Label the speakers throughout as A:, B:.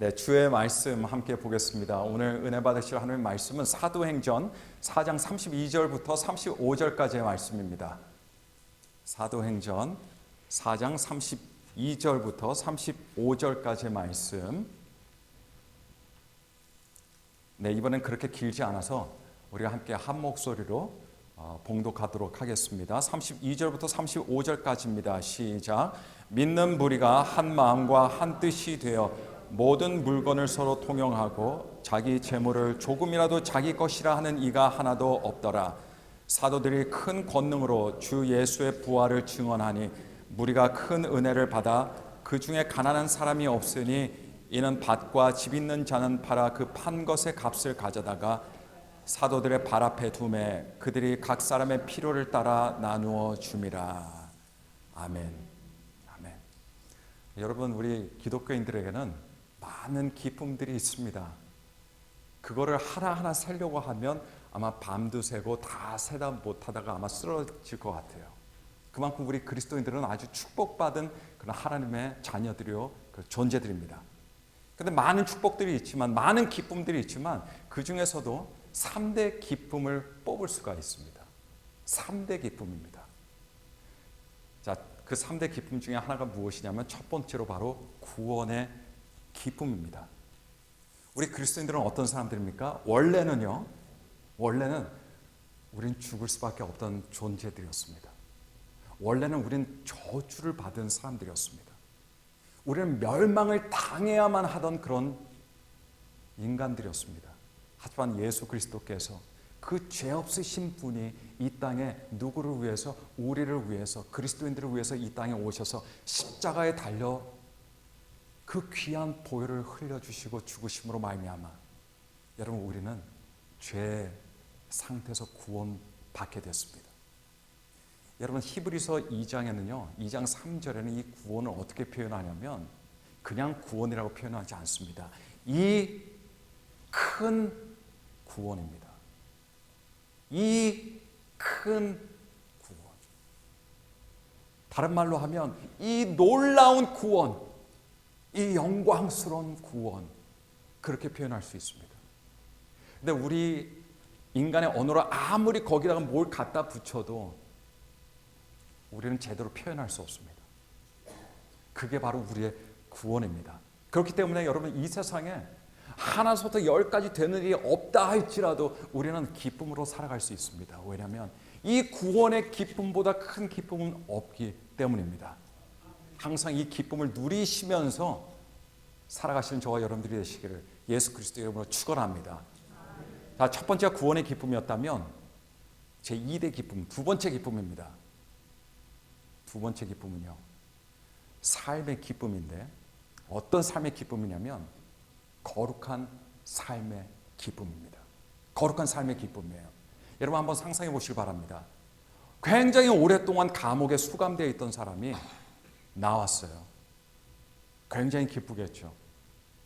A: 네, 주의 말씀 함께 보겠습니다. 오늘 은혜 받으실 하나님의 말씀은 사도행전 4장 32절부터 35절까지의 말씀입니다. 사도행전 4장 32절부터 35절까지의 말씀. 네, 이번엔 그렇게 길지 않아서 우리가 함께 한 목소리로 봉독하도록 하겠습니다. 32절부터 35절까지입니다. 시작. 믿는 무리가 한 마음과 한 뜻이 되어 모든 물건을 서로 통용하고 자기 재물을 조금이라도 자기 것이라 하는 이가 하나도 없더라. 사도들이 큰 권능으로 주 예수의 부활을 증언하니 무리가 큰 은혜를 받아 그 중에 가난한 사람이 없으니 이는 밭과 집 있는 자는 팔아 그 판 것의 값을 가져다가 사도들의 발 앞에 두매 그들이 각 사람의 필요를 따라 나누어 줌이라. 아멘. 아멘. 여러분, 우리 기독교인들에게는 많은 기쁨들이 있습니다. 그거를 하나하나 살려고 하면 아마 밤도 새고 다 세다 못하다가 아마 쓰러질 것 같아요. 그만큼 우리 그리스도인들은 아주 축복받은 그런 하나님의 자녀들이요, 그 존재들입니다. 그런데 많은 축복들이 있지만, 많은 기쁨들이 있지만 그 중에서도 3대 기쁨을 뽑을 수가 있습니다. 3대 기쁨입니다. 자, 그 3대 기쁨 중에 하나가 무엇이냐면 첫 번째로 바로 구원의 기쁨입니다. 우리 그리스도인들은 어떤 사람들입니까? 원래는 우린 죽을 수밖에 없던 존재들이었습니다. 원래는 우린 저주를 받은 사람들이었습니다. 우리는 멸망을 당해야만 하던 그런 인간들이었습니다. 하지만 예수 그리스도께서 그 죄 없으신 분이 이 땅에 누구를 위해서? 우리를 위해서, 그리스도인들을 위해서 이 땅에 오셔서 십자가에 달려 그 귀한 보혈을 흘려주시고 죽으심으로 말미암아 여러분, 우리는 죄 상태에서 구원받게 됐습니다. 여러분, 히브리서 2장에는요, 2장 3절에는 이 구원을 어떻게 표현하냐면 그냥 구원이라고 표현하지 않습니다. 이 큰 구원입니다. 이 큰 구원. 다른 말로 하면 이 놀라운 구원, 이 영광스러운 구원, 그렇게 표현할 수 있습니다. 근데 우리 인간의 언어로 아무리 거기다가 뭘 갖다 붙여도 우리는 제대로 표현할 수 없습니다. 그게 바로 우리의 구원입니다. 그렇기 때문에 여러분, 이 세상에 하나부터 10까지 되는 일이 없다 할지라도 우리는 기쁨으로 살아갈 수 있습니다. 왜냐하면 이 구원의 기쁨보다 큰 기쁨은 없기 때문입니다. 항상 이 기쁨을 누리시면서 살아가시는 저와 여러분들이 되시기를 예수 그리스도 이름으로 축원합니다. 자, 첫 번째가 구원의 기쁨이었다면 제 2대 기쁨, 두 번째 기쁨입니다. 두 번째 기쁨은요, 삶의 기쁨인데 어떤 삶의 기쁨이냐면 거룩한 삶의 기쁨입니다. 거룩한 삶의 기쁨이에요. 여러분, 한번 상상해 보시기 바랍니다. 굉장히 오랫동안 감옥에 수감되어 있던 사람이 나왔어요. 굉장히 기쁘겠죠.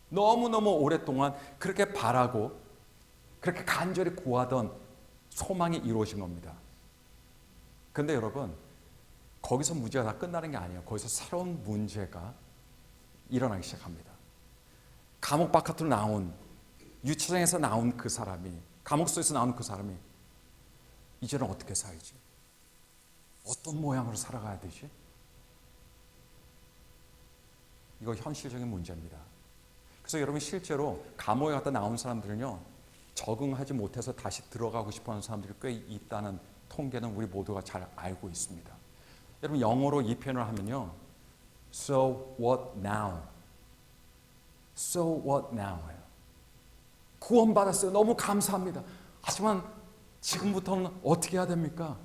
A: 너무너무 오랫동안 그렇게 바라고 그렇게 간절히 구하던 소망이 이루어진 겁니다. 그런데 여러분, 거기서 문제가 다 끝나는 게 아니에요. 거기서 새로운 문제가 일어나기 시작합니다. 감옥 바깥으로 나온, 유치장에서 나온 그 사람이, 감옥소에서 나온 그 사람이 이제는 어떻게 살지? 어떤 모양으로 살아가야 되지? 이거 현실적인 문제입니다. 그래서 여러분, 실제로 감옥에 갔다 나온 사람들은요, 적응하지 못해서 다시 들어가고 싶어하는 사람들이 꽤 있다는 통계는 우리 모두가 잘 알고 있습니다. 여러분, 영어로 이 표현을 하면요, So what now? So what now? 구원받았어요. 너무 감사합니다. 하지만 지금부터는 어떻게 해야 됩니까?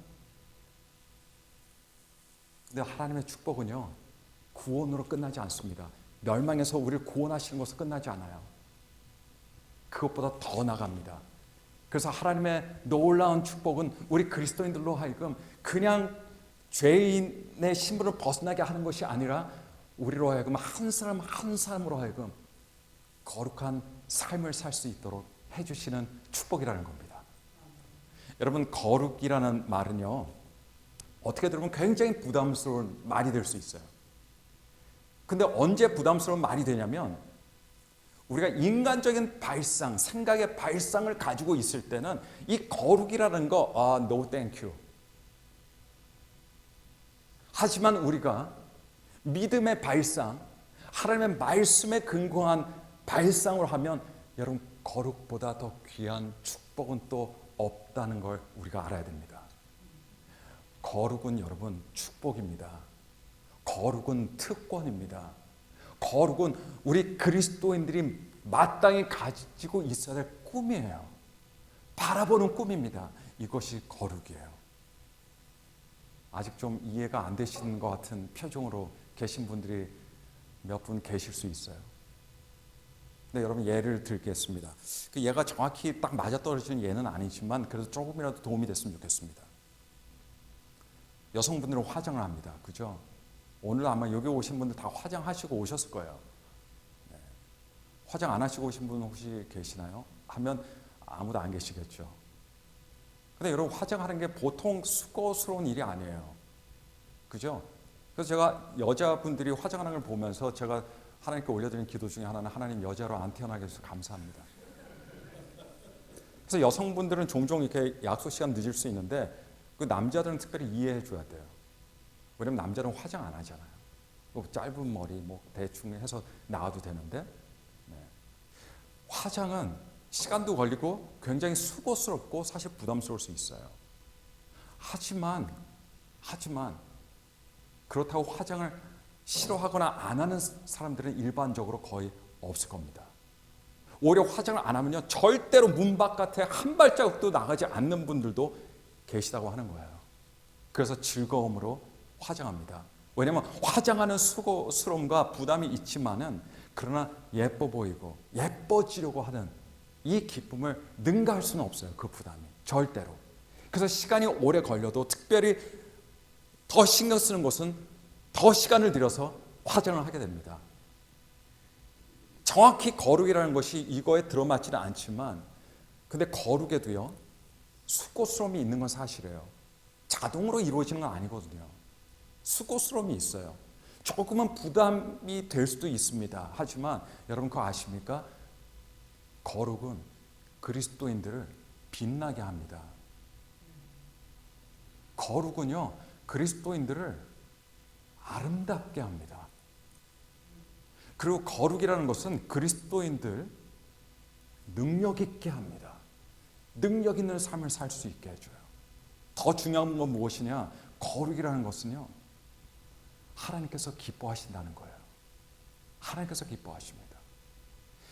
A: 근데 하나님의 축복은요, 구원으로 끝나지 않습니다. 멸망에서 우리를 구원하시는 것으로 끝나지 않아요. 그것보다 더 나갑니다. 그래서 하나님의 놀라운 축복은 우리 그리스도인들로 하여금 그냥 죄인의 신분을 벗어나게 하는 것이 아니라 우리로 하여금 한 사람 한 사람으로 하여금 거룩한 삶을 살 수 있도록 해주시는 축복이라는 겁니다. 여러분, 거룩이라는 말은요, 어떻게 들으면 굉장히 부담스러운 말이 될 수 있어요. 근데 언제 부담스러운 말이 되냐면 우리가 인간적인 발상, 생각의 발상을 가지고 있을 때는 이 거룩이라는 거, no thank you. 하지만 우리가 믿음의 발상, 하나님의 말씀에 근거한 발상을 하면 여러분 거룩보다 더 귀한 축복은 또 없다는 걸 우리가 알아야 됩니다. 거룩은 여러분 축복입니다. 거룩은 특권입니다. 거룩은 우리 그리스도인들이 마땅히 가지고 있어야 될 꿈이에요. 바라보는 꿈입니다. 이것이 거룩이에요. 아직 좀 이해가 안 되시는 것 같은 표정으로 계신 분들이 몇 분 계실 수 있어요. 네, 여러분 예를 들겠습니다. 그 예가 정확히 딱 맞아떨어지는 예는 아니지만 그래도 조금이라도 도움이 됐으면 좋겠습니다. 여성분들은 화장을 합니다. 그죠? 오늘 아마 여기 오신 분들 다 화장하시고 오셨을 거예요. 네. 화장 안 하시고 오신 분 혹시 계시나요? 하면 아무도 안 계시겠죠. 근데 여러분 화장하는 게 보통 수고스러운 일이 아니에요. 그죠? 그래서 제가 여자분들이 화장하는 걸 보면서 제가 하나님께 올려드린 기도 중에 하나는 하나님 여자로 안 태어나게 해서 감사합니다. 그래서 여성분들은 종종 이렇게 약속 시간 늦을 수 있는데 그 남자들은 특별히 이해해 줘야 돼요. 왜냐면 남자는 화장 안 하잖아요. 뭐 짧은 머리 뭐 대충 해서 나와도 되는데 네. 화장은 시간도 걸리고 굉장히 수고스럽고 사실 부담스러울 수 있어요. 하지만 그렇다고 화장을 싫어하거나 안 하는 사람들은 일반적으로 거의 없을 겁니다. 오히려 화장을 안 하면요 절대로 문 바깥에 한 발자국도 나가지 않는 분들도 계시다고 하는 거예요. 그래서 즐거움으로 화장합니다. 왜냐하면 화장하는 수고스러움과 부담이 있지만은 그러나 예뻐 보이고 예뻐지려고 하는 이 기쁨을 능가할 수는 없어요. 그 부담이 절대로. 그래서 시간이 오래 걸려도 특별히 더 신경 쓰는 것은 더 시간을 들여서 화장을 하게 됩니다. 정확히 거룩이라는 것이 이거에 들어맞지는 않지만 근데 거룩에도요 수고스러움이 있는 건 사실이에요. 자동으로 이루어지는 건 아니거든요. 수고스러움이 있어요. 조금은 부담이 될 수도 있습니다. 하지만 여러분 그거 아십니까? 거룩은 그리스도인들을 빛나게 합니다. 거룩은요 그리스도인들을 아름답게 합니다. 그리고 거룩이라는 것은 그리스도인들 능력 있게 합니다. 능력 있는 삶을 살 수 있게 해줘요. 더 중요한 건 무엇이냐? 거룩이라는 것은요 하나님께서 기뻐하신다는 거예요. 하나님께서 기뻐하십니다.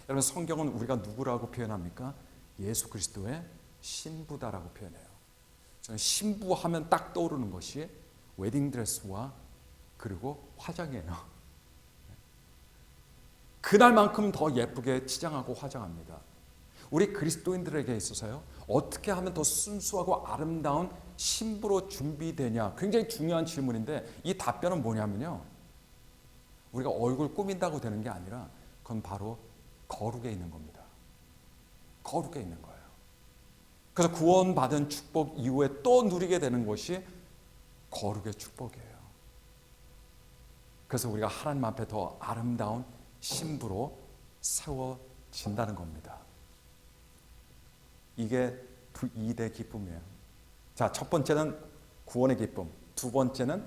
A: 여러분 성경은 우리가 누구라고 표현합니까? 예수 그리스도의 신부다라고 표현해요. 저는 신부하면 딱 떠오르는 것이 웨딩드레스와 그리고 화장이에요. 그날만큼 더 예쁘게 치장하고 화장합니다. 우리 그리스도인들에게 있어서요 어떻게 하면 더 순수하고 아름다운 신부로 준비되냐 굉장히 중요한 질문인데 이 답변은 뭐냐면요 우리가 얼굴 꾸민다고 되는 게 아니라 그건 바로 거룩에 있는 겁니다. 거룩에 있는 거예요. 그래서 구원받은 축복 이후에 또 누리게 되는 것이 거룩의 축복이에요. 그래서 우리가 하나님 앞에 더 아름다운 신부로 세워진다는 겁니다. 이게 2대 기쁨이에요. 자, 첫 번째는 구원의 기쁨, 두 번째는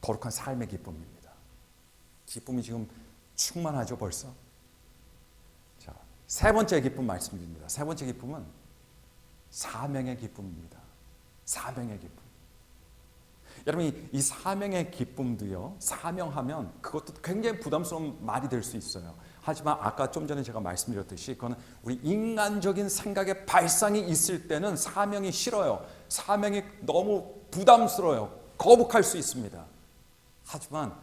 A: 거룩한 삶의 기쁨입니다. 기쁨이 지금 충만하죠 벌써? 자, 세 번째 기쁨 말씀드립니다. 세 번째 기쁨은 사명의 기쁨입니다. 사명의 기쁨. 여러분 이 사명의 기쁨도요 사명하면 그것도 굉장히 부담스러운 말이 될 수 있어요. 하지만 아까 좀 전에 제가 말씀드렸듯이 그건 우리 인간적인 생각의 발상이 있을 때는 사명이 싫어요. 사명이 너무 부담스러워요. 거북할 수 있습니다. 하지만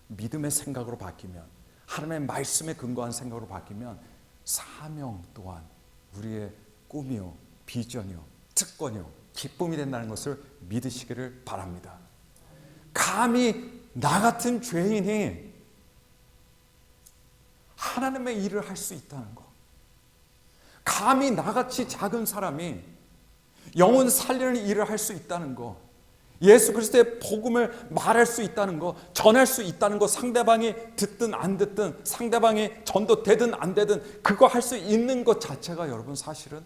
A: 믿음의 생각으로 바뀌면 하나님의 말씀에 근거한 생각으로 바뀌면 사명 또한 우리의 꿈이요 비전이요 특권이요 기쁨이 된다는 것을 믿으시기를 바랍니다. 감히 나 같은 죄인이 하나님의 일을 할 수 있다는 것, 감히 나같이 작은 사람이 영혼 살리는 일을 할 수 있다는 것, 예수 그리스도의 복음을 말할 수 있다는 거, 전할 수 있다는 거, 상대방이 듣든 안 듣든, 상대방이 전도되든 안 되든 그거 할 수 있는 것 자체가 여러분 사실은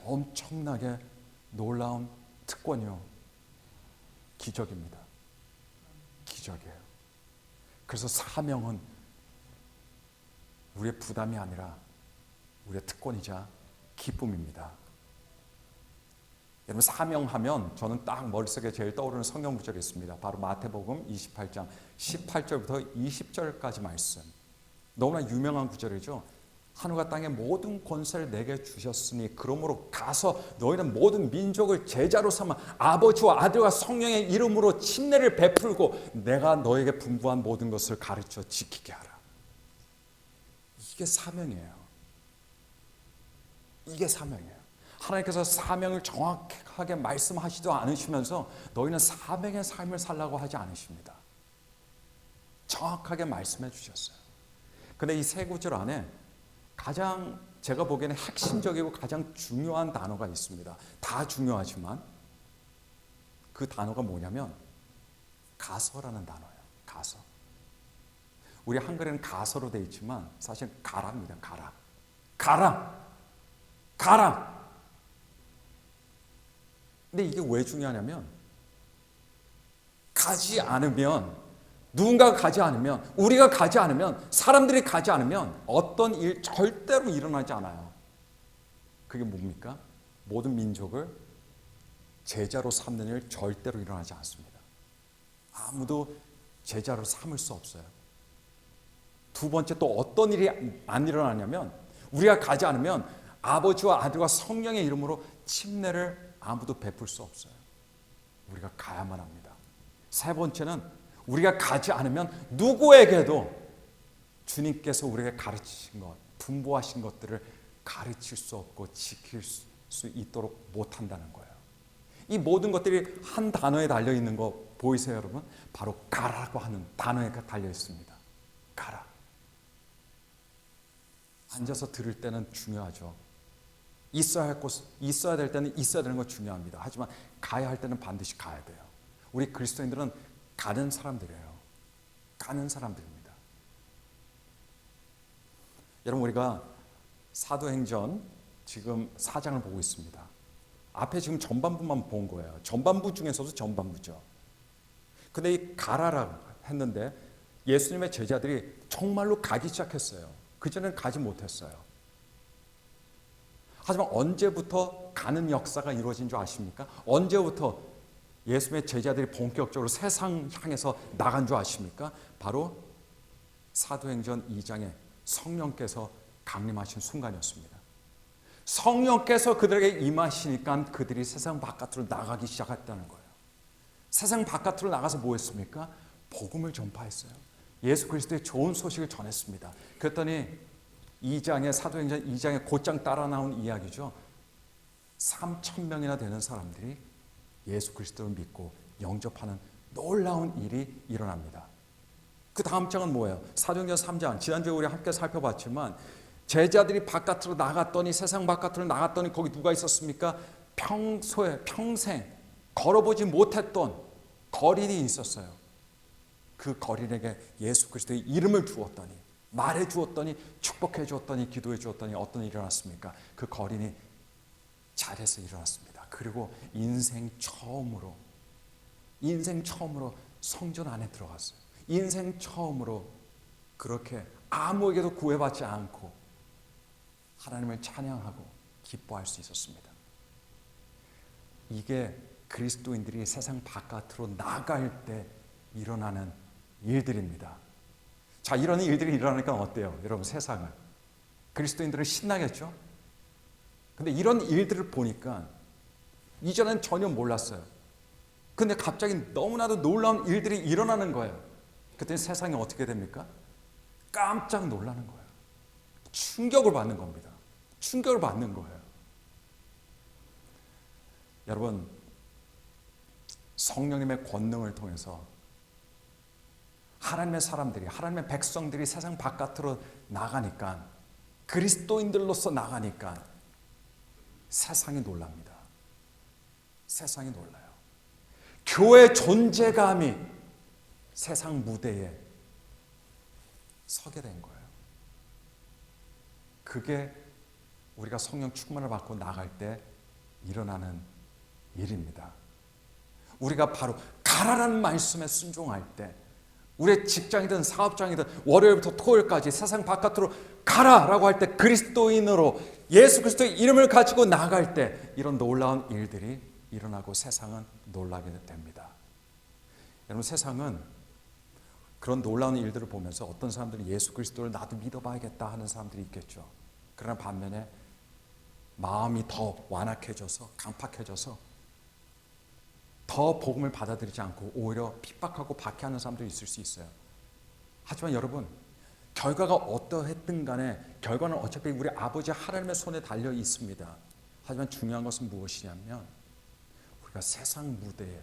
A: 엄청나게 놀라운 특권이요, 기적입니다. 기적이에요. 그래서 사명은 우리의 부담이 아니라 우리의 특권이자 기쁨입니다. 여러분, 사명하면 저는 딱 머릿속에 제일 떠오르는 성경 구절이 있습니다. 바로 마태복음 28장 18절부터 20절까지 말씀. 너무나 유명한 구절이죠. 하늘과 땅의 모든 권세를 내게 주셨으니 그러므로 가서 너희는 모든 민족을 제자로 삼아 아버지와 아들과 성령의 이름으로 침례를 베풀고 내가 너에게 분부한 모든 것을 가르쳐 지키게 하라. 이게 사명이에요. 이게 사명이에요. 하나님께서 사명을 정확하게 말씀하시지도 않으시면서 너희는 사명의 삶을 살라고 하지 않으십니다. 정확하게 말씀해 주셨어요. 근데 이 세 구절 안에 가장 제가 보기에는 핵심적이고 가장 중요한 단어가 있습니다. 다 중요하지만 그 단어가 뭐냐면 가서라는 단어예요. 가서. 우리 한글에는 가서로 되어 있지만 사실 가라입니다. 가라. 가라. 가라. 근데 이게 왜 중요하냐면 가지 않으면, 누군가가 가지 않으면, 우리가 가지 않으면, 사람들이 가지 않으면 어떤 일 절대로 일어나지 않아요. 그게 뭡니까? 모든 민족을 제자로 삼는 일 절대로 일어나지 않습니다. 아무도 제자로 삼을 수 없어요. 두 번째, 또 어떤 일이 안 일어나냐면 우리가 가지 않으면 아버지와 아들과 성령의 이름으로 침례를 아무도 베풀 수 없어요. 우리가 가야만 합니다. 세 번째는 우리가 가지 않으면 누구에게도 주님께서 우리에게 가르치신 것, 분부하신 것들을 가르칠 수 없고 지킬 수 있도록 못한다는 거예요. 이 모든 것들이 한 단어에 달려 있는 거 보이세요, 여러분? 바로 가라고 하는 단어에 달려 있습니다. 가라. 앉아서 들을 때는 중요하죠. 있어야 할 곳, 있어야 될 때는 있어야 되는 거 중요합니다. 하지만 가야 할 때는 반드시 가야 돼요. 우리 그리스도인들은 가는 사람들이에요. 가는 사람들입니다. 여러분, 우리가 사도행전 지금 4장을 보고 있습니다. 앞에 지금 전반부만 본 거예요. 전반부 중에서도 전반부죠. 근데 이 가라라고 했는데 예수님의 제자들이 정말로 가기 시작했어요. 그전엔 가지 못했어요. 하지만 언제부터 가는 역사가 이루어진 줄 아십니까? 언제부터 예수님의 제자들이 본격적으로 세상 향해서 나간 줄 아십니까? 바로 사도행전 2장에 성령께서 강림하신 순간이었습니다. 성령께서 그들에게 임하시니까 그들이 세상 바깥으로 나가기 시작했다는 거예요. 세상 바깥으로 나가서 뭐 했습니까? 복음을 전파했어요. 예수 그리스도의 좋은 소식을 전했습니다. 그랬더니 2장에, 사도행전 2장에 곧장 따라 나온 이야기죠. 3,000명이나 되는 사람들이 예수 그리스도를 믿고 영접하는 놀라운 일이 일어납니다. 그 다음 장은 뭐예요? 사도행전 3장, 지난주에 우리 함께 살펴봤지만 제자들이 바깥으로 나갔더니, 세상 바깥으로 나갔더니 거기 누가 있었습니까? 평생 걸어보지 못했던 거린이 있었어요. 그 거린에게 예수 그리스도의 이름을 주었더니, 말해 주었더니, 축복해 주었더니, 기도해 주었더니 어떤 일이 일어났습니까? 그 거린이 자리에서 일어났습니다. 그리고 인생 처음으로 성전 안에 들어갔어요. 인생 처음으로 그렇게 아무에게도 구애받지 않고 하나님을 찬양하고 기뻐할 수 있었습니다. 이게 그리스도인들이 세상 바깥으로 나갈 때 일어나는 일들입니다. 자, 이런 일들이 일어나니까 어때요? 여러분, 세상은. 그리스도인들은 신나겠죠? 근데 이런 일들을 보니까 이전엔 전혀 몰랐어요. 근데 갑자기 너무나도 놀라운 일들이 일어나는 거예요. 그때 세상이 어떻게 됩니까? 깜짝 놀라는 거예요. 충격을 받는 겁니다. 충격을 받는 거예요. 여러분, 성령님의 권능을 통해서 하나님의 사람들이, 하나님의 백성들이 세상 바깥으로 나가니까, 그리스도인들로서 나가니까 세상이 놀랍니다. 세상이 놀라요. 교회 존재감이 세상 무대에 서게 된 거예요. 그게 우리가 성령 충만을 받고 나갈 때 일어나는 일입니다. 우리가 바로 가라라는 말씀에 순종할 때, 우리의 직장이든 사업장이든 월요일부터 토요일까지 세상 바깥으로 가라라고 할 때, 그리스도인으로 예수 그리스도의 이름을 가지고 나갈 때 이런 놀라운 일들이 일어나고 세상은 놀라게 됩니다. 여러분, 세상은 그런 놀라운 일들을 보면서 어떤 사람들은 예수 그리스도를 나도 믿어봐야겠다 하는 사람들이 있겠죠. 그러나 반면에 마음이 더 완악해져서 강팍해져서 더 복음을 받아들이지 않고 오히려 핍박하고 박해하는 사람들이 있을 수 있어요. 하지만 여러분, 결과가 어떠했든 간에 결과는 어차피 우리 아버지 하나님의 손에 달려 있습니다. 하지만 중요한 것은 무엇이냐면 우리가 세상 무대에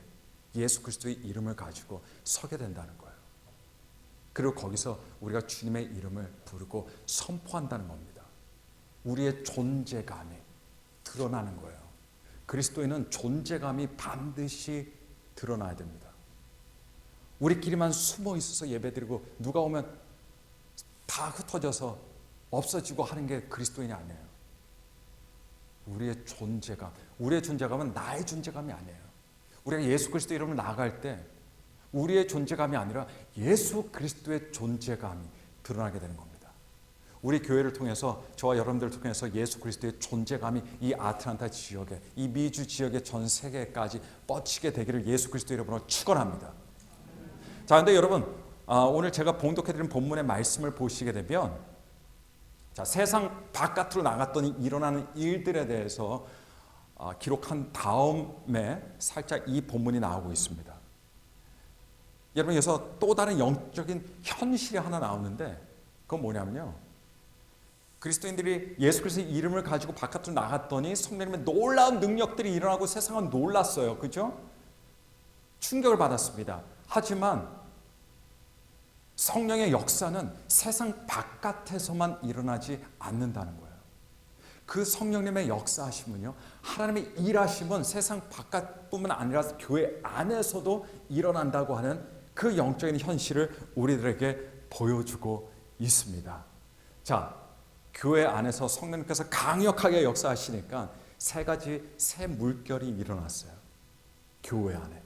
A: 예수 그리스도의 이름을 가지고 서게 된다는 거예요. 그리고 거기서 우리가 주님의 이름을 부르고 선포한다는 겁니다. 우리의 존재감이 드러나는 거예요. 그리스도인은 존재감이 반드시 드러나야 됩니다. 우리끼리만 숨어 있어서 예배드리고 누가 오면 다 흩어져서 없어지고 하는 게 그리스도인이 아니에요. 우리의 존재감은 나의 존재감이 아니에요. 우리가 예수 그리스도 이름을 나아갈 때 우리의 존재감이 아니라 예수 그리스도의 존재감이 드러나게 되는 겁니다. 우리 교회를 통해서, 저와 여러분들을 통해서 예수 그리스도의 존재감이 이 아틀란타 지역에, 이 미주 지역의 전 세계까지 뻗치게 되기를 예수 그리스도 이름으로 축원합니다. 자, 근데 여러분, 오늘 제가 봉독해드린 본문의 말씀을 보시게 되면, 자, 세상 바깥으로 나갔더니 일어나는 일들에 대해서 기록한 다음에 살짝 이 본문이 나오고 있습니다. 여러분, 여기서 또 다른 영적인 현실이 하나 나오는데, 그건 뭐냐면요, 그리스도인들이 예수 그리스도의 이름을 가지고 바깥으로 나갔더니 성령님의 놀라운 능력들이 일어나고 세상은 놀랐어요. 그죠? 충격을 받았습니다. 하지만 성령의 역사는 세상 바깥에서만 일어나지 않는다는 거예요. 그 성령님의 역사하심은요, 하나님의 일하심은 세상 바깥뿐만 아니라 교회 안에서도 일어난다고 하는 그 영적인 현실을 우리들에게 보여주고 있습니다. 자, 교회 안에서 성령님께서 강력하게 역사하시니까 새 물결이 일어났어요. 교회 안에.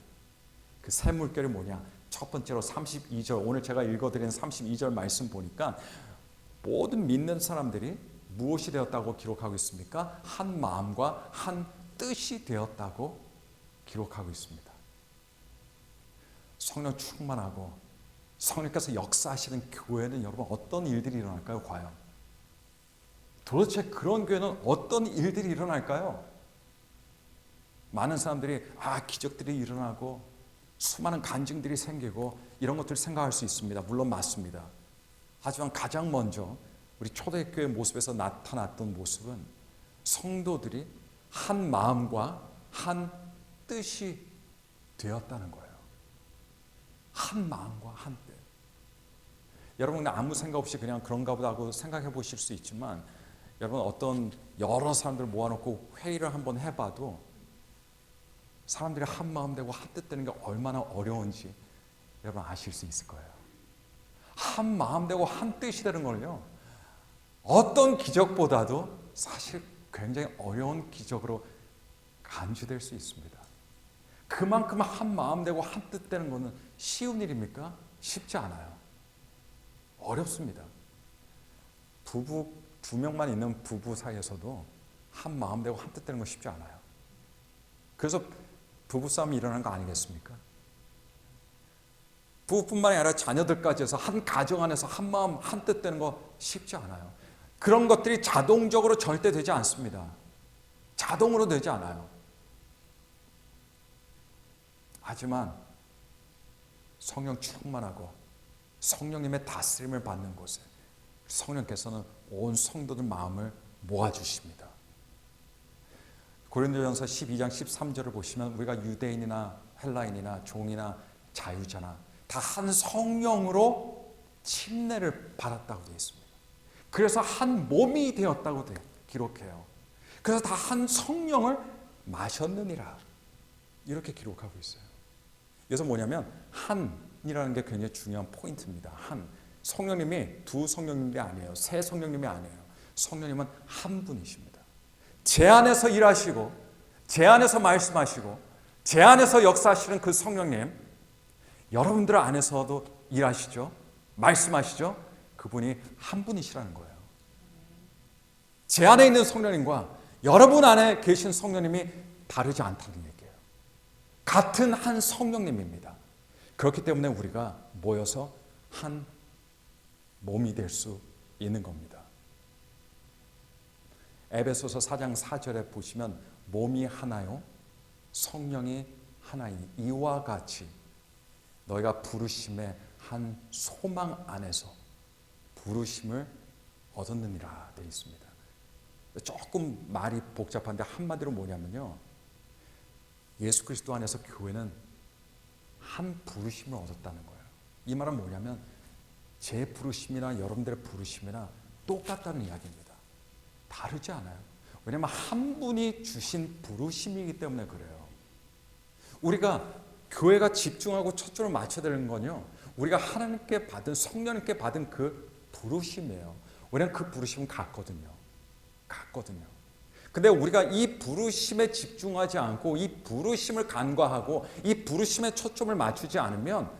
A: 그 새 물결이 뭐냐? 첫 번째로 32절, 오늘 제가 읽어드린 32절 말씀 보니까 모든 믿는 사람들이 무엇이 되었다고 기록하고 있습니까? 한 마음과 한 뜻이 되었다고 기록하고 있습니다. 성령 충만하고 성령께서 역사하시는 교회는 여러분 어떤 일들이 일어날까요? 과연 도대체 그런 교회는 어떤 일들이 일어날까요? 많은 사람들이 기적들이 일어나고 수많은 간증들이 생기고 이런 것들을 생각할 수 있습니다. 물론 맞습니다. 하지만 가장 먼저 우리 초대교회 모습에서 나타났던 모습은 성도들이 한 마음과 한 뜻이 되었다는 거예요. 한 마음과 한 뜻. 여러분 아무 생각 없이 그냥 그런가 보다 하고 생각해 보실 수 있지만, 여러분 어떤 여러 사람들 모아놓고 회의를 한번 해봐도 사람들이 한 마음 되고 한 뜻 되는 게 얼마나 어려운지 여러분 아실 수 있을 거예요. 한 마음 되고 한 뜻이 되는 걸요, 어떤 기적보다도 사실 굉장히 어려운 기적으로 간주될 수 있습니다. 그만큼 한 마음 되고 한 뜻 되는 것은 쉬운 일입니까? 쉽지 않아요. 어렵습니다. 부부 2명만 있는 부부 사이에서도 한 마음 되고 한 뜻 되는 거 쉽지 않아요. 그래서 부부싸움이 일어나는 거 아니겠습니까? 부부뿐만이 아니라 자녀들까지 해서 한 가정 안에서 한 마음 한 뜻 되는 거 쉽지 않아요. 그런 것들이 자동적으로 절대 되지 않습니다. 자동으로 되지 않아요. 하지만 성령 충만하고 성령님의 다스림을 받는 곳에 성령께서는 온 성도들 마음을 모아주십니다. 고린도전서 12장 13절을 보시면 우리가 유대인이나 헬라인이나 종이나 자유자나 다 한 성령으로 침례를 받았다고 되어 있습니다. 그래서 한 몸이 되었다고 기록해요. 그래서 다 한 성령을 마셨느니라 이렇게 기록하고 있어요. 여기서 뭐냐면 한이라는 게 굉장히 중요한 포인트입니다. 한. 성령님이 두 성령님이 아니에요. 세 성령님이 아니에요. 성령님은 한 분이십니다. 제 안에서 일하시고 제 안에서 말씀하시고 제 안에서 역사하시는 그 성령님, 여러분들 안에서도 일하시죠. 말씀하시죠. 그분이 한 분이시라는 거예요. 제 안에 있는 성령님과 여러분 안에 계신 성령님이 다르지 않다는 얘기예요. 같은 한 성령님입니다. 그렇기 때문에 우리가 모여서 한 몸이 될 수 있는 겁니다. 에베소서 4장 4절에 보시면 몸이 하나요 성령이 하나이니 이와 같이 너희가 부르심의 한 소망 안에서 부르심을 얻었느니라 되어 있습니다. 조금 말이 복잡한데 한마디로 뭐냐면요, 예수 그리스도 안에서 교회는 한 부르심을 얻었다는 거예요. 이 말은 뭐냐면 제 부르심이나 여러분들의 부르심이나 똑같다는 이야기입니다. 다르지 않아요. 왜냐하면 한 분이 주신 부르심이기 때문에 그래요. 우리가 교회가 집중하고 초점을 맞춰야 되는 건요, 우리가 하나님께 받은, 성령님께 받은 그 부르심이에요. 왜냐하면 그 부르심은 같거든요. 근데 우리가 이 부르심에 집중하지 않고 이 부르심을 간과하고 이 부르심에 초점을 맞추지 않으면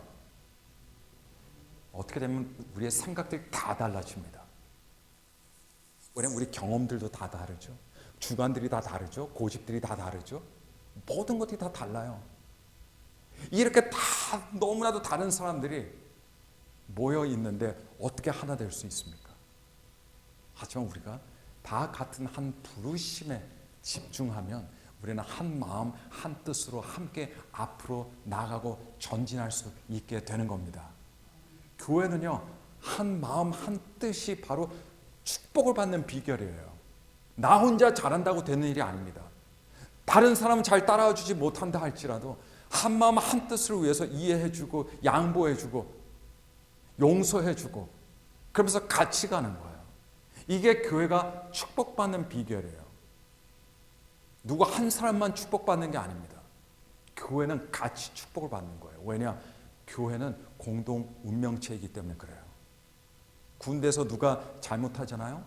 A: 어떻게 되면 우리의 생각들이 다 달라집니다. 왜냐하면 우리 경험들도 다 다르죠. 주관들이 다 다르죠. 고집들이 다 다르죠. 모든 것들이 다 달라요. 이렇게 다 너무나도 다른 사람들이 모여 있는데 어떻게 하나 될 수 있습니까? 하지만 우리가 다 같은 한 부르심에 집중하면 우리는 한 마음 한 뜻으로 함께 앞으로 나가고 전진할 수 있게 되는 겁니다. 교회는요, 한 마음 한 뜻이 바로 축복을 받는 비결이에요. 나 혼자 잘한다고 되는 일이 아닙니다. 다른 사람은 잘 따라와 주지 못한다 할지라도 한 마음 한 뜻을 위해서 이해해주고 양보해주고 용서해주고 그러면서 같이 가는 거예요. 이게 교회가 축복받는 비결이에요. 누구 한 사람만 축복받는 게 아닙니다. 교회는 같이 축복을 받는 거예요. 왜냐? 교회는 공동 운명체이기 때문에 그래요. 군대에서 누가 잘못하잖아요?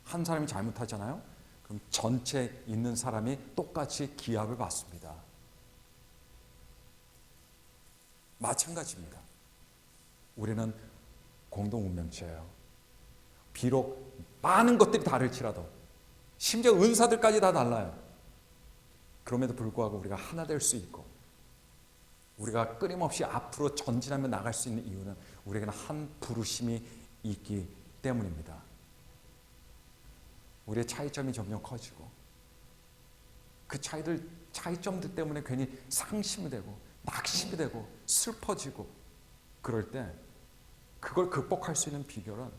A: 한 사람이 잘못하잖아요? 그럼 전체 있는 사람이 똑같이 기합을 받습니다. 마찬가지입니다. 우리는 공동 운명체예요. 비록 많은 것들이 다를지라도 심지어 은사들까지 다 달라요. 그럼에도 불구하고 우리가 하나 될 수 있고 우리가 끊임없이 앞으로 전진하며 나갈 수 있는 이유는 우리에게는 한 부르심이 있기 때문입니다. 우리의 차이점이 점점 커지고 그 차이점들 때문에 괜히 상심이 되고 낙심이 되고 슬퍼지고 그럴 때 그걸 극복할 수 있는 비결은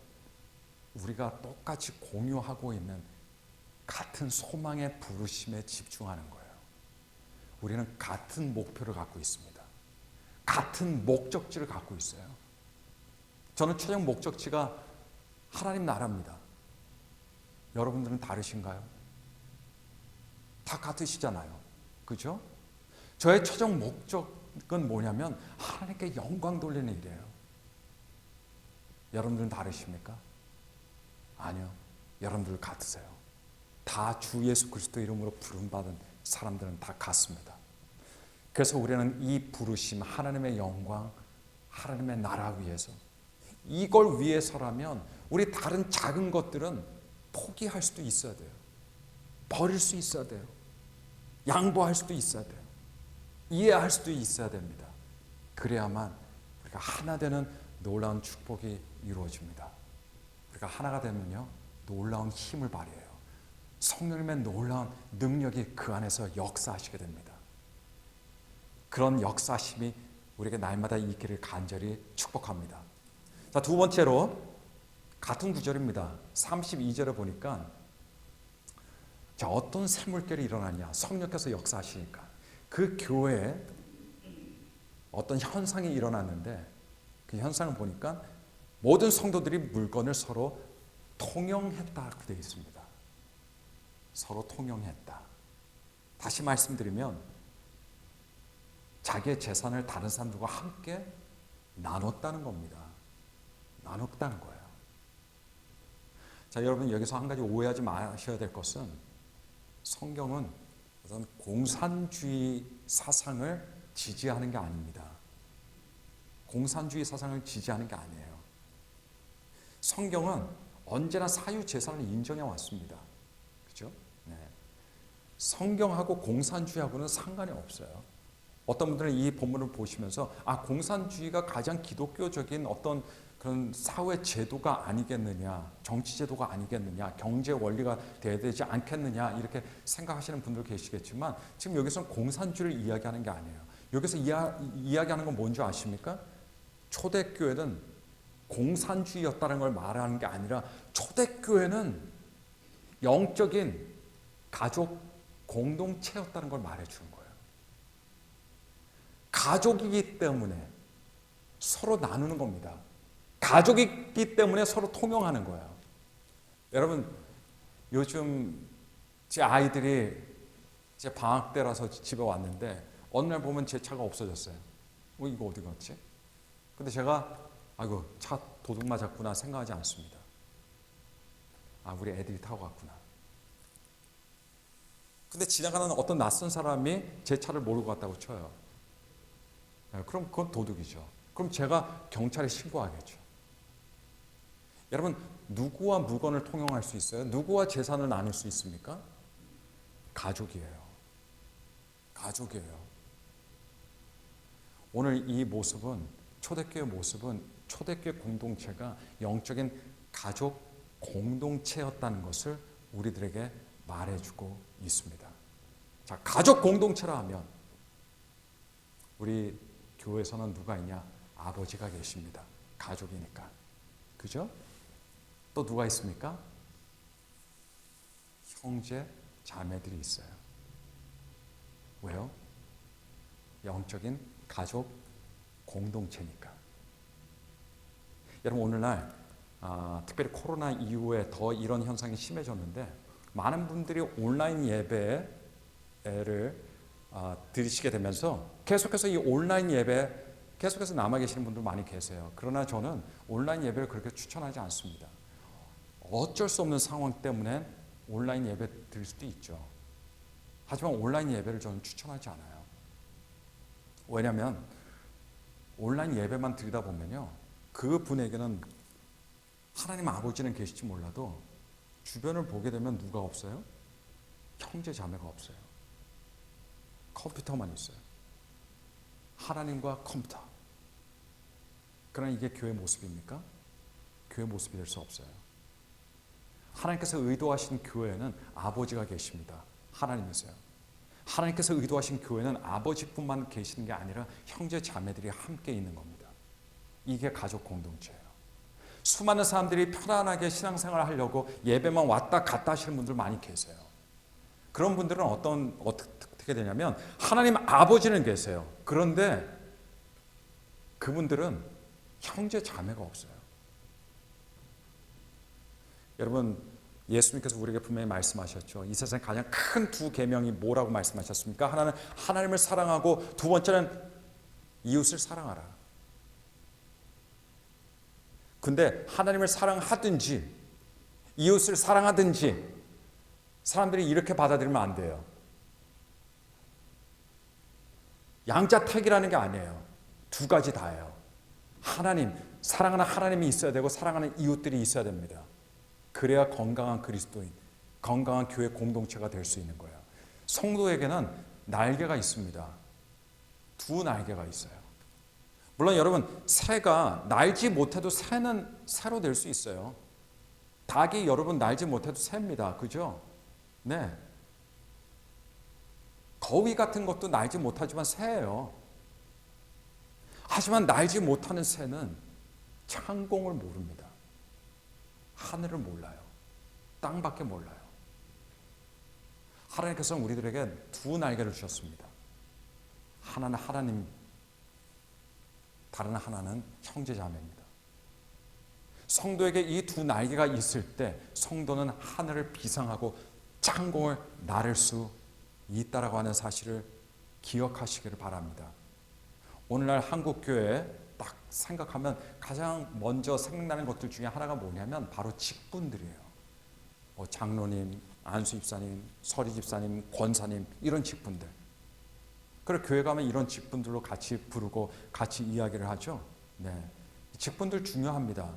A: 우리가 똑같이 공유하고 있는 같은 소망의 부르심에 집중하는 거예요. 우리는 같은 목표를 갖고 있습니다. 같은 목적지를 갖고 있어요. 저는 최종 목적지가 하나님 나라입니다. 여러분들은 다르신가요? 다 같으시잖아요. 그죠? 저의 최종 목적은 뭐냐면 하나님께 영광 돌리는 일이에요. 여러분들은 다르십니까? 아니요. 여러분들 같으세요. 다 주 예수 그리스도 이름으로 부름받은 사람들은 다 같습니다. 그래서 우리는 이 부르심, 하나님의 영광, 하나님의 나라 위해서 이걸 위해서라면 우리 다른 작은 것들은 포기할 수도 있어야 돼요. 버릴 수 있어야 돼요. 양보할 수도 있어야 돼요. 이해할 수도 있어야 됩니다. 그래야만 우리가 하나 되는 놀라운 축복이 이루어집니다. 우리가 하나가 되면요, 놀라운 힘을 발휘해요. 성령님의 놀라운 능력이 그 안에서 역사하시게 됩니다. 그런 역사심이 우리에게 날마다 있기를 간절히 축복합니다. 자, 두 번째로 같은 구절입니다. 32절에 보니까 자, 어떤 샘물결이 일어나냐, 성령께서 역사하시니까 그 교회에 어떤 현상이 일어났는데 그 현상을 보니까 모든 성도들이 물건을 서로 통용했다고 되어 있습니다. 서로 통용했다. 다시 말씀드리면 자기의 재산을 다른 사람들과 함께 나눴다는 겁니다. 나눴다는 거예요. 자, 여러분 여기서 한 가지 오해하지 마셔야 될 것은 성경은 어떤 공산주의 사상을 지지하는 게 아닙니다. 공산주의 사상을 지지하는 게 아니에요. 성경은 언제나 사유재산을 인정해 왔습니다. 그렇죠? 네. 성경하고 공산주의하고는 상관이 없어요. 어떤 분들은 이 본문을 보시면서 공산주의가 가장 기독교적인 어떤 그런 사회 제도가 아니겠느냐, 정치 제도가 아니겠느냐, 경제 원리가 돼야 되지 않겠느냐 이렇게 생각하시는 분들 계시겠지만 지금 여기서는 공산주의를 이야기하는 게 아니에요. 여기서 이야기하는 건 뭔지 아십니까? 초대교회는 공산주의였다는 걸 말하는 게 아니라 초대교회는 영적인 가족 공동체였다는 걸 말해주는 거예요. 가족이기 때문에 서로 나누는 겁니다. 가족이기 때문에 서로 통용하는 거예요. 여러분 요즘 제 아이들이 제 방학 때라서 집에 왔는데 어느 날 보면 제 차가 없어졌어요. 이거 어디 갔지? 근데 제가 아이고 차 도둑 맞았구나 생각하지 않습니다. 우리 애들이 타고 갔구나. 근데 지나가는 어떤 낯선 사람이 제 차를 몰고 갔다고 쳐요. 그럼 그건 도둑이죠. 그럼 제가 경찰에 신고하겠죠. 여러분 누구와 물건을 통용할 수 있어요? 누구와 재산을 나눌 수 있습니까? 가족이에요. 가족이에요. 오늘 이 모습은 초대교회 모습은 초대교회 공동체가 영적인 가족 공동체였다는 것을 우리들에게 말해주고 있습니다. 자, 가족 공동체라 하면 우리 교회에서는 누가 있냐? 아버지가 계십니다. 가족이니까. 그죠? 또 누가 있습니까? 형제, 자매들이 있어요. 왜요? 영적인 가족 공동체니까. 여러분 오늘날 특별히 코로나 이후에 더 이런 현상이 심해졌는데 많은 분들이 온라인 예배를 드리시게 되면서 계속해서 이 온라인 예배 계속해서 남아 계시는 분들 많이 계세요. 그러나 저는 온라인 예배를 그렇게 추천하지 않습니다. 어쩔 수 없는 상황 때문에 온라인 예배 드릴 수도 있죠. 하지만 온라인 예배를 저는 추천하지 않아요. 왜냐하면 온라인 예배만 드리다 보면요, 그 분에게는 하나님 아버지는 계실지 몰라도 주변을 보게 되면 누가 없어요? 형제 자매가 없어요. 컴퓨터만 있어요. 하나님과 컴퓨터. 그러나 이게 교회 모습입니까? 교회 모습이 될 수 없어요. 하나님께서 의도하신 교회는 아버지가 계십니다. 하나님이세요. 하나님께서 의도하신 교회는 아버지뿐만 계시는 게 아니라 형제 자매들이 함께 있는 겁니다. 이게 가족 공동체예요. 수많은 사람들이 편안하게 신앙생활을 하려고 예배만 왔다 갔다 하시는 분들 많이 계세요. 그런 분들은 어떻게 되냐면 하나님 아버지는 계세요. 그런데 그분들은 형제 자매가 없어요. 여러분 예수님께서 우리에게 분명히 말씀하셨죠. 이 세상에 가장 큰 두 계명이 뭐라고 말씀하셨습니까? 하나는 하나님을 사랑하고 두 번째는 이웃을 사랑하라. 근데 하나님을 사랑하든지 이웃을 사랑하든지 사람들이 이렇게 받아들이면 안 돼요. 양자택이라는 게 아니에요. 두 가지 다예요. 하나님, 사랑하는 하나님이 있어야 되고 사랑하는 이웃들이 있어야 됩니다. 그래야 건강한 그리스도인, 건강한 교회 공동체가 될 수 있는 거예요. 성도에게는 날개가 있습니다. 두 날개가 있어요. 물론 여러분 새가 날지 못해도 새는 새로 될 수 있어요. 닭이 여러분 날지 못해도 새입니다. 그죠? 네. 거위 같은 것도 날지 못하지만 새예요. 하지만 날지 못하는 새는 창공을 모릅니다. 하늘을 몰라요. 땅밖에 몰라요. 하나님께서는 우리들에게 두 날개를 주셨습니다. 하나는 하나님, 다른 하나는 형제자매입니다. 성도에게 이 두 날개가 있을 때 성도는 하늘을 비상하고 창공을 나를 수 있다라고 하는 사실을 기억하시기를 바랍니다. 오늘날 한국 교회 딱 생각하면 가장 먼저 생각나는 것들 중에 하나가 뭐냐면 바로 직분들이에요. 장로님, 안수 집사님, 서리 집사님, 권사님 이런 직분들. 그래 교회 가면 이런 직분들로 같이 부르고 같이 이야기를 하죠. 네, 직분들 중요합니다.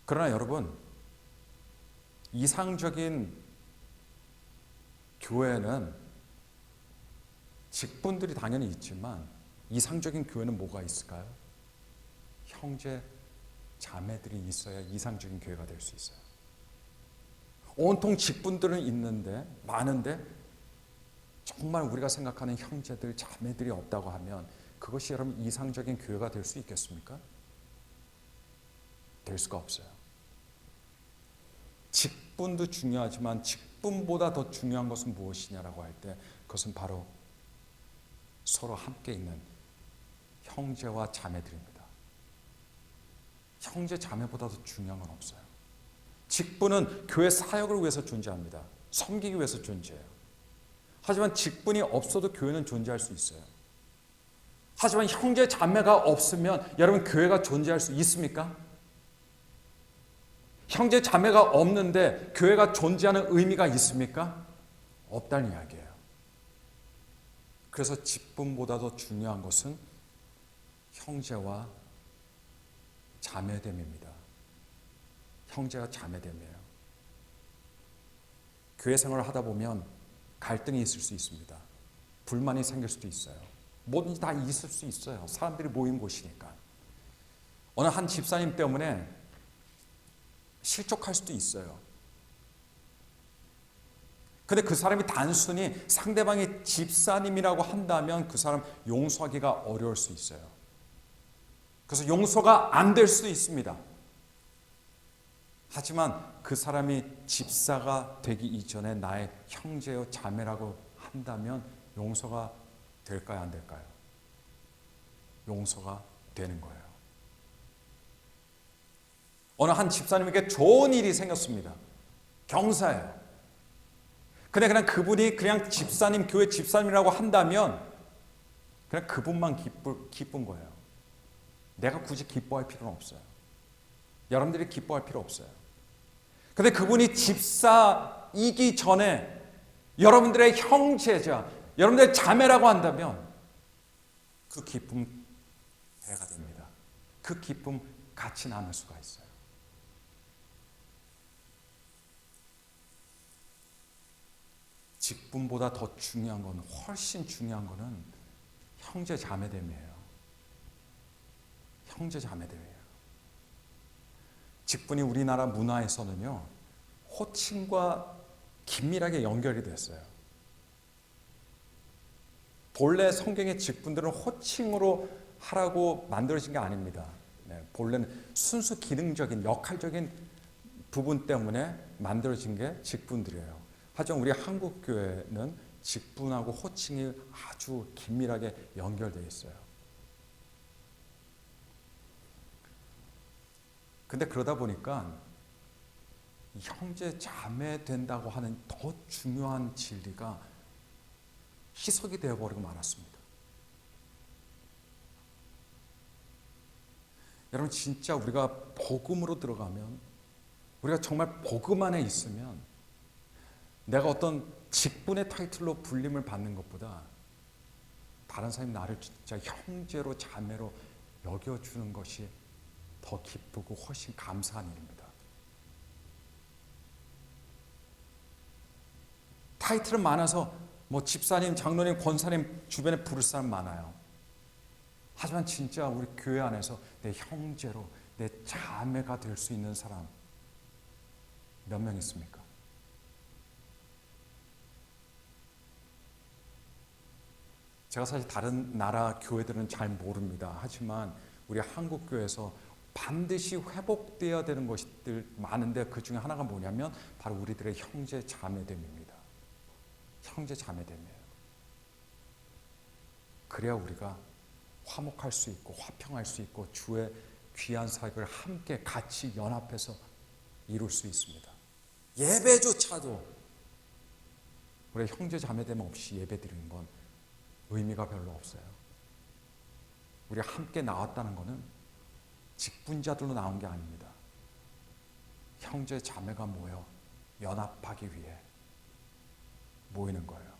A: 그러나 여러분, 이상적인 교회는 직분들이 당연히 있지만 이상적인 교회는 뭐가 있을까요? 형제, 자매들이 있어야 이상적인 교회가 될 수 있어요. 온통 직분들은 있는데 많은데 정말 우리가 생각하는 형제들, 자매들이 없다고 하면 그것이 여러분 이상적인 교회가 될 수 있겠습니까? 될 수가 없어요. 직분도 중요하지만 직분보다 더 중요한 것은 무엇이냐라고 할 때 그것은 바로 서로 함께 있는 형제와 자매들입니다. 형제 자매보다 더 중요한 건 없어요. 직분은 교회 사역을 위해서 존재합니다. 섬기기 위해서 존재해요. 하지만 직분이 없어도 교회는 존재할 수 있어요. 하지만 형제 자매가 없으면 여러분 교회가 존재할 수 있습니까? 형제 자매가 없는데 교회가 존재하는 의미가 있습니까? 없다는 이야기예요. 그래서 직분보다 더 중요한 것은 형제와 자매됨입니다. 형제와 자매됨이에요. 교회 생활을 하다 보면 갈등이 있을 수 있습니다. 불만이 생길 수도 있어요. 뭐든지 다 있을 수 있어요. 사람들이 모인 곳이니까. 어느 한 집사님 때문에 실족할 수도 있어요. 근데 그 사람이 단순히 상대방이 집사님이라고 한다면 그 사람 용서하기가 어려울 수 있어요. 그래서 용서가 안 될 수도 있습니다. 하지만 그 사람이 집사가 되기 이전에 나의 형제요 자매라고 한다면 용서가 될까요? 안 될까요? 용서가 되는 거예요. 어느 한 집사님에게 좋은 일이 생겼습니다. 경사예요. 근데 그냥 그분이 그냥 집사님, 교회 집사님이라고 한다면 그냥 그분만 기쁜 거예요. 내가 굳이 기뻐할 필요는 없어요. 여러분들이 기뻐할 필요 없어요. 근데 그분이 집사이기 전에 여러분들의 형제자, 여러분들의 자매라고 한다면 그 기쁨 배가 됩니다. 그 기쁨 같이 나눌 수가 있어요. 직분보다 더 중요한 건, 훨씬 중요한 거는 형제 자매됨이에요. 형제 자매됨이에요. 직분이 우리나라 문화에서는요, 호칭과 긴밀하게 연결이 됐어요. 본래 성경의 직분들은 호칭으로 하라고 만들어진 게 아닙니다. 네, 본래는 순수 기능적인, 역할적인 부분 때문에 만들어진 게 직분들이에요. 하지만 우리 한국 교회는 직분하고 호칭이 아주 긴밀하게 연결되어 있어요. 근데 그러다 보니까 형제 자매 된다고 하는 더 중요한 진리가 희석이 되어버리고 말았습니다. 여러분 진짜 우리가 복음으로 들어가면, 우리가 정말 복음 안에 있으면 내가 어떤 직분의 타이틀로 불림을 받는 것보다 다른 사람이 나를 진짜 형제로 자매로 여겨주는 것이 더 기쁘고 훨씬 감사한 일입니다. 타이틀은 많아서 뭐 집사님, 장로님, 권사님 주변에 부를 사람 많아요. 하지만 진짜 우리 교회 안에서 내 형제로, 내 자매가 될 수 있는 사람 몇 명 있습니까? 제가 사실 다른 나라 교회들은 잘 모릅니다. 하지만 우리 한국 교회에서 반드시 회복되어야 되는 것들 많은데 그 중에 하나가 뭐냐면 바로 우리들의 형제 자매됨입니다. 형제 자매됨이에요. 그래야 우리가 화목할 수 있고 화평할 수 있고 주의 귀한 사역을 함께 같이 연합해서 이룰 수 있습니다. 예배조차도 우리 형제 자매됨 없이 예배 드리는 건 의미가 별로 없어요. 우리가 함께 나왔다는 것은 직분자들로 나온 게 아닙니다. 형제 자매가 모여 연합하기 위해 모이는 거예요.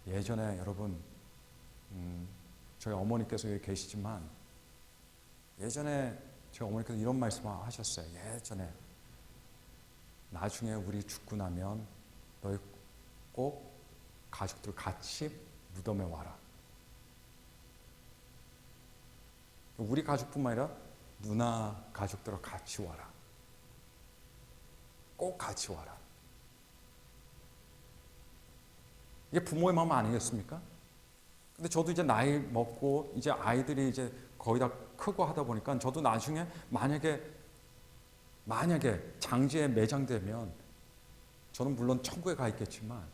A: 예전에 여러분 저희 어머니께서 여기 계시지만 예전에 저희 어머니께서 이런 말씀을 하셨어요. 예전에 나중에 우리 죽고 나면 너희 꼭 가족들 같이 무덤에 와라. 우리 가족뿐만 아니라 누나 가족들과 같이 와라. 꼭 같이 와라. 이게 부모의 마음 아니겠습니까? 근데 저도 이제 나이 먹고 이제 아이들이 이제 거의 다 크고 하다 보니까 저도 나중에 만약에 장지에 매장되면 저는 물론 천국에 가 있겠지만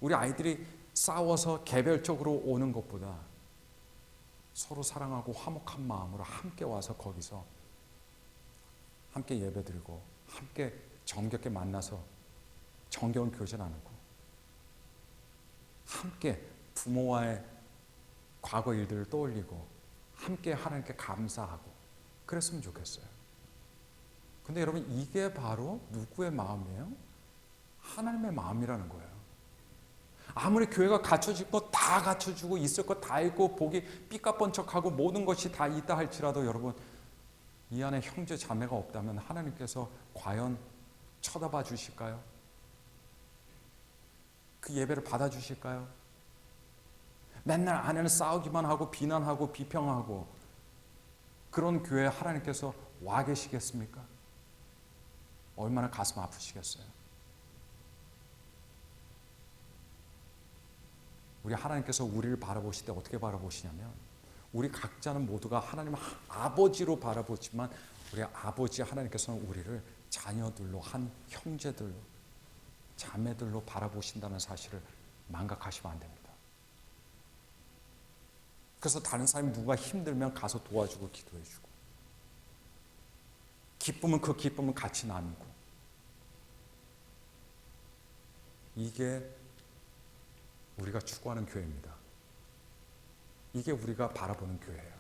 A: 우리 아이들이 싸워서 개별적으로 오는 것보다 서로 사랑하고 화목한 마음으로 함께 와서 거기서 함께 예배드리고 함께 정겹게 만나서 정겨운 교제 나누고 함께 부모와의 과거 일들을 떠올리고 함께 하나님께 감사하고 그랬으면 좋겠어요. 근데 여러분 이게 바로 누구의 마음이에요? 하나님의 마음이라는 거예요. 아무리 교회가 갖춰지고 다 갖춰주고 있을 것 다 있고 복이 삐까뻔쩍하고 모든 것이 다 있다 할지라도 여러분 이 안에 형제 자매가 없다면 하나님께서 과연 쳐다봐 주실까요? 그 예배를 받아 주실까요? 맨날 안에는 싸우기만 하고 비난하고 비평하고 그런 교회에 하나님께서 와 계시겠습니까? 얼마나 가슴 아프시겠어요? 우리 하나님께서 우리를 바라보실 때 어떻게 바라보시냐면 우리 각자는 모두가 하나님 아버지로 바라보지만 우리 아버지 하나님께서는 우리를 자녀들로 한 형제들로 자매들로 바라보신다는 사실을 망각하시면 안 됩니다. 그래서 다른 사람이 누가 힘들면 가서 도와주고 기도해주고 기쁨은 그 기쁨을 같이 나누고 이게 우리가 추구하는 교회입니다. 이게 우리가 바라보는 교회예요.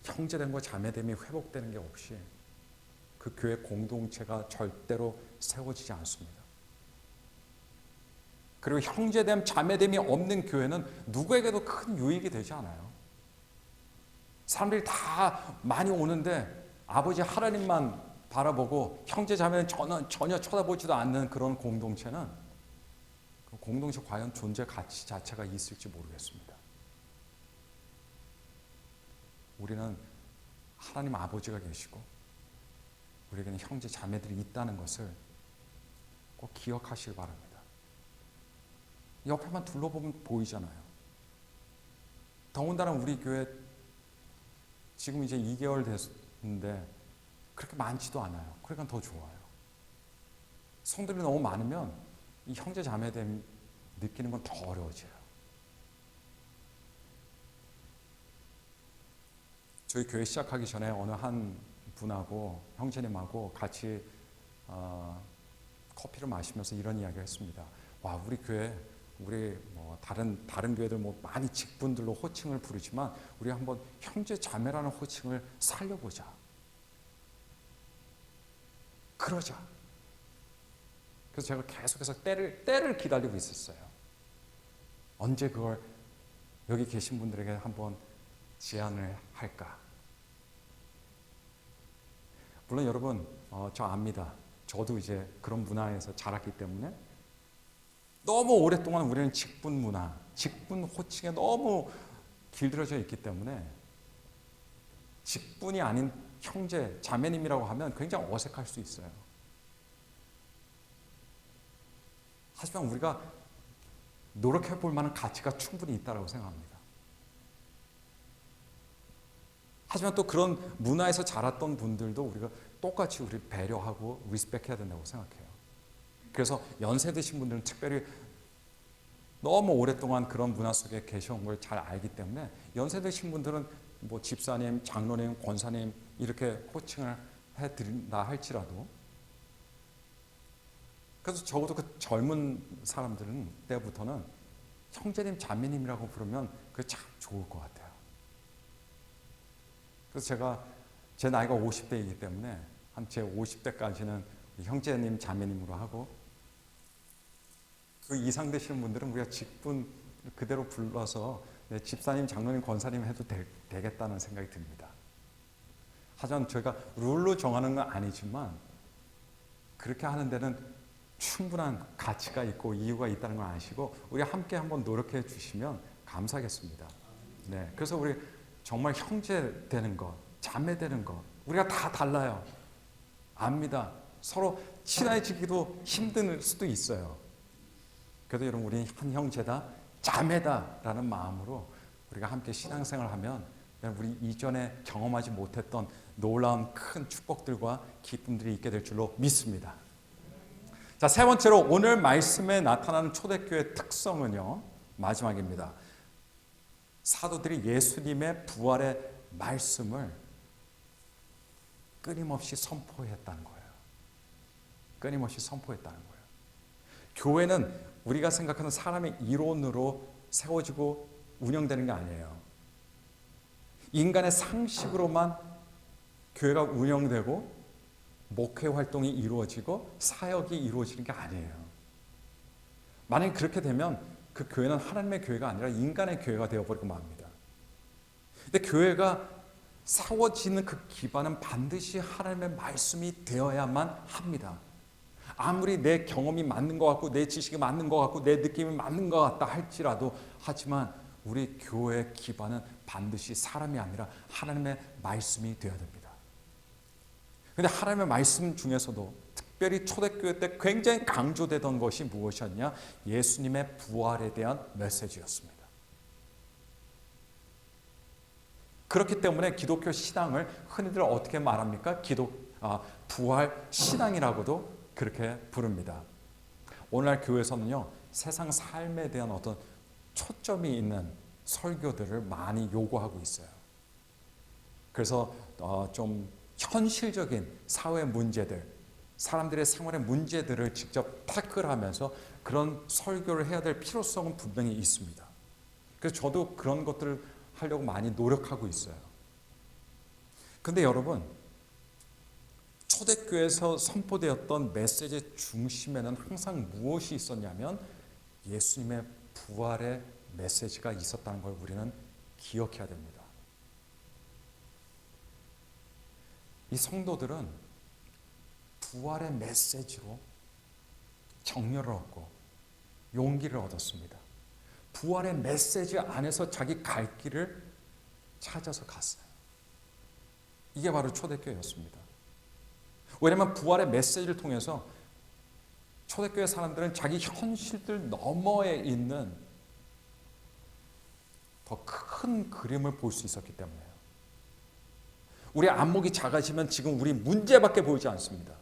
A: 형제됨과 자매됨이 회복되는 게 없이 그 교회 공동체가 절대로 세워지지 않습니다. 그리고 형제됨, 자매됨이 없는 교회는 누구에게도 큰 유익이 되지 않아요. 사람들이 다 많이 오는데 아버지 하나님만 바라보고 형제 자매는 전혀 쳐다보지도 않는 그런 공동체는 그 공동체 과연 존재 가치 자체가 있을지 모르겠습니다. 우리는 하나님 아버지가 계시고 우리에게는 형제 자매들이 있다는 것을 꼭 기억하시기 바랍니다. 옆에만 둘러보면 보이잖아요. 더군다나 우리 교회 지금 이제 2개월 됐는데 그렇게 많지도 않아요. 그러니까 더 좋아요. 성들이 너무 많으면 이 형제 자매됨 느끼는 건 더 어려워져요. 저희 교회 시작하기 전에 어느 한 분하고 형제님하고 같이 커피를 마시면서 이런 이야기를 했습니다. 와, 우리 교회 우리 뭐 다른 교회들 뭐 많이 직분들로 호칭을 부르지만 우리 한번 형제 자매라는 호칭을 살려보자. 그러자. 그래서 제가 계속해서 때를 기다리고 있었어요. 언제 그걸 여기 계신 분들에게 한번 제안을 할까? 물론 여러분 저 압니다. 저도 이제 그런 문화에서 자랐기 때문에 너무 오랫동안 우리는 직분 문화, 직분 호칭에 너무 길들여져 있기 때문에 직분이 아닌 형제, 자매님이라고 하면 굉장히 어색할 수 있어요. 하지만 우리가 노력해 볼 만한 가치가 충분히 있다고 생각합니다. 하지만 또 그런 문화에서 자랐던 분들도 우리가 똑같이 우리 배려하고 리스펙해야 된다고 생각해요. 그래서 연세 드신 분들은 특별히 너무 오랫동안 그런 문화 속에 계셔온 걸 잘 알기 때문에 연세 드신 분들은 뭐 집사님, 장로님, 권사님 이렇게 호칭을 해드린다 할지라도, 그래서 적어도 그 젊은 사람들은 때부터는 형제님 자매님이라고 부르면 그게 참 좋을 것 같아요. 그래서 제가 제 나이가 50대이기 때문에 한 제 50대까지는 형제님 자매님으로 하고, 그 이상 되시는 분들은 우리가 직분 그대로 불러서 집사님, 장로님, 권사님 해도 되겠다는 생각이 듭니다. 하지만 저희가 룰로 정하는 건 아니지만 그렇게 하는 데는 충분한 가치가 있고 이유가 있다는 걸 아시고 우리 함께 한번 노력해 주시면 감사하겠습니다. 네, 그래서 우리 정말 형제 되는 것, 자매 되는 것, 우리가 다 달라요. 압니다. 서로 친해지기도 힘들 수도 있어요. 그래도 여러분, 우리 한 형제다, 자매다라는 마음으로 우리가 함께 신앙생활하면 우리 이전에 경험하지 못했던 놀라운 큰 축복들과 기쁨들이 있게 될 줄로 믿습니다. 자, 세 번째로 오늘 말씀에 나타나는 초대교회의 특성은요, 마지막입니다. 사도들이 예수님의 부활의 말씀을 끊임없이 선포했다는 거예요. 끊임없이 선포했다는 거예요. 교회는 우리가 생각하는 사람의 이론으로 세워지고 운영되는 게 아니에요. 인간의 상식으로만 교회가 운영되고 목회 활동이 이루어지고 사역이 이루어지는 게 아니에요. 만약에 그렇게 되면 그 교회는 하나님의 교회가 아니라 인간의 교회가 되어버리고 맙니다. 근데 교회가 세워지는 그 기반은 반드시 하나님의 말씀이 되어야만 합니다. 아무리 내 경험이 맞는 것 같고 내 지식이 맞는 것 같고 내 느낌이 맞는 것 같다 할지라도, 하지만 우리 교회의 기반은 반드시 사람이 아니라 하나님의 말씀이 되어야 됩니다. 그런데 하나님의 말씀 중에서도 특별히 초대교회 때 굉장히 강조되던 것이 무엇이었냐? 예수님의 부활에 대한 메시지였습니다. 그렇기 때문에 기독교 신앙을 흔히들 어떻게 말합니까? 부활 신앙이라고도 그렇게 부릅니다. 오늘날 교회에서는요, 세상 삶에 대한 어떤 초점이 있는 설교들을 많이 요구하고 있어요. 그래서 좀 현실적인 사회 문제들, 사람들의 생활의 문제들을 직접 태클하면서 그런 설교를 해야 될 필요성은 분명히 있습니다. 그래서 저도 그런 것들을 하려고 많이 노력하고 있어요. 근데 여러분, 초대교회에서 선포되었던 메시지의 중심에는 항상 무엇이 있었냐면 예수님의 부활의 메시지가 있었다는 걸 우리는 기억해야 됩니다. 이 성도들은 부활의 메시지로 격려를 얻고 용기를 얻었습니다. 부활의 메시지 안에서 자기 갈 길을 찾아서 갔어요. 이게 바로 초대교회였습니다. 왜냐하면 부활의 메시지를 통해서 초대교회 사람들은 자기 현실들 너머에 있는 더 큰 그림을 볼 수 있었기 때문에요. 우리 안목이 작아지면 지금 우리 문제밖에 보이지 않습니다.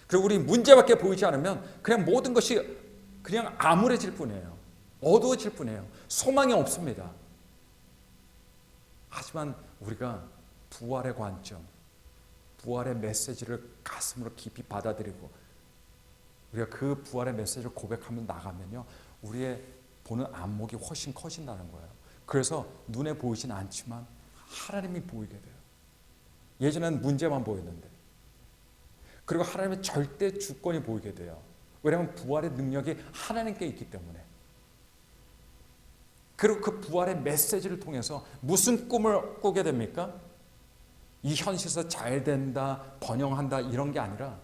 A: 그리고 우리 문제밖에 보이지 않으면 그냥 모든 것이 그냥 암울해질 뿐이에요. 어두워질 뿐이에요. 소망이 없습니다. 하지만 우리가 부활의 관점, 부활의 메시지를 가슴으로 깊이 받아들이고 우리가 그 부활의 메시지를 고백하며 나가면요, 우리의 보는 안목이 훨씬 커진다는 거예요. 그래서 눈에 보이진 않지만 하나님이 보이게 돼요. 예전에는 문제만 보였는데, 그리고 하나님의 절대 주권이 보이게 돼요. 왜냐하면 부활의 능력이 하나님께 있기 때문에. 그리고 그 부활의 메시지를 통해서 무슨 꿈을 꾸게 됩니까? 이 현실에서 잘 된다, 번영한다 이런 게 아니라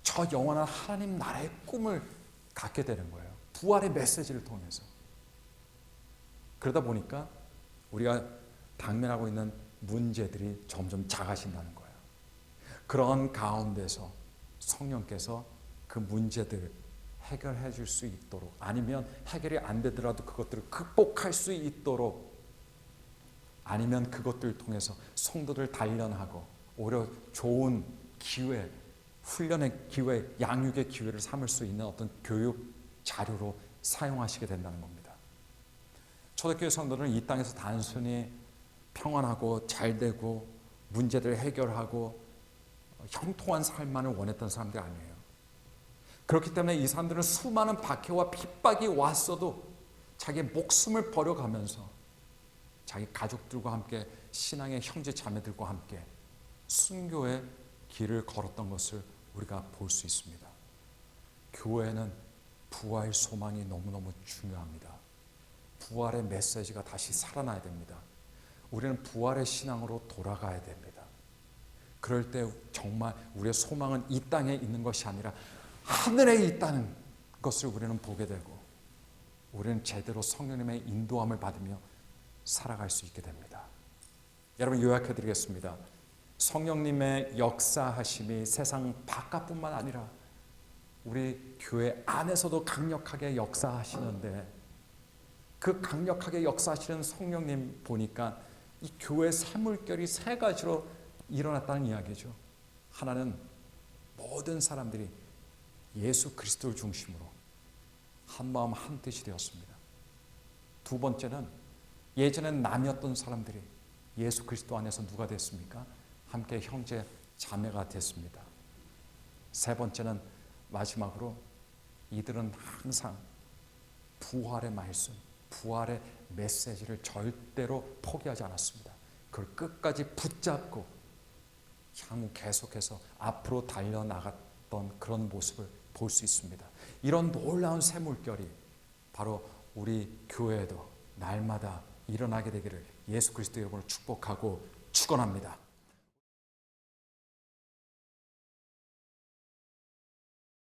A: 저 영원한 하나님 나라의 꿈을 갖게 되는 거예요. 부활의 메시지를 통해서. 그러다 보니까 우리가 당면하고 있는 문제들이 점점 작아진다는 거예요. 그런 가운데서 성령께서 그 문제들을 해결해 줄 수 있도록, 아니면 해결이 안 되더라도 그것들을 극복할 수 있도록, 아니면 그것들을 통해서 성도들 단련하고 오히려 좋은 기회, 훈련의 기회, 양육의 기회를 삼을 수 있는 어떤 교육 자료로 사용하시게 된다는 겁니다. 초대교회 성도들은 이 땅에서 단순히 평안하고 잘되고 문제들을 해결하고 형통한 삶만을 원했던 사람들이 아니에요. 그렇기 때문에 이 사람들은 수많은 박해와 핍박이 왔어도 자기의 목숨을 버려가면서 자기 가족들과 함께 신앙의 형제 자매들과 함께 순교의 길을 걸었던 것을 우리가 볼 수 있습니다. 교회는 부활 소망이 너무너무 중요합니다. 부활의 메시지가 다시 살아나야 됩니다. 우리는 부활의 신앙으로 돌아가야 됩니다. 그럴 때 정말 우리의 소망은 이 땅에 있는 것이 아니라 하늘에 있다는 것을 우리는 보게 되고 우리는 제대로 성령님의 인도함을 받으며 살아갈 수 있게 됩니다. 여러분 요약해 드리겠습니다. 성령님의 역사하심이 세상 바깥뿐만 아니라 우리 교회 안에서도 강력하게 역사하시는데 그 강력하게 역사하시는 성령님 보니까 이 교회 샘물결이 세 가지로 일어났다는 이야기죠. 하나는 모든 사람들이 예수 그리스도를 중심으로 한 마음 한 뜻이 되었습니다. 두 번째는 예전엔 남이었던 사람들이 예수 그리스도 안에서 누가 됐습니까? 함께 형제 자매가 됐습니다. 세 번째는 마지막으로 이들은 항상 부활의 말씀, 부활의 메시지를 절대로 포기하지 않았습니다. 그걸 끝까지 붙잡고 향후 계속해서 앞으로 달려나갔던 그런 모습을 볼 수 있습니다. 이런 놀라운 샘물결이 바로 우리 교회에도 날마다 일어나게 되기를 예수 그리스도의 이름으로 축복하고 축원합니다.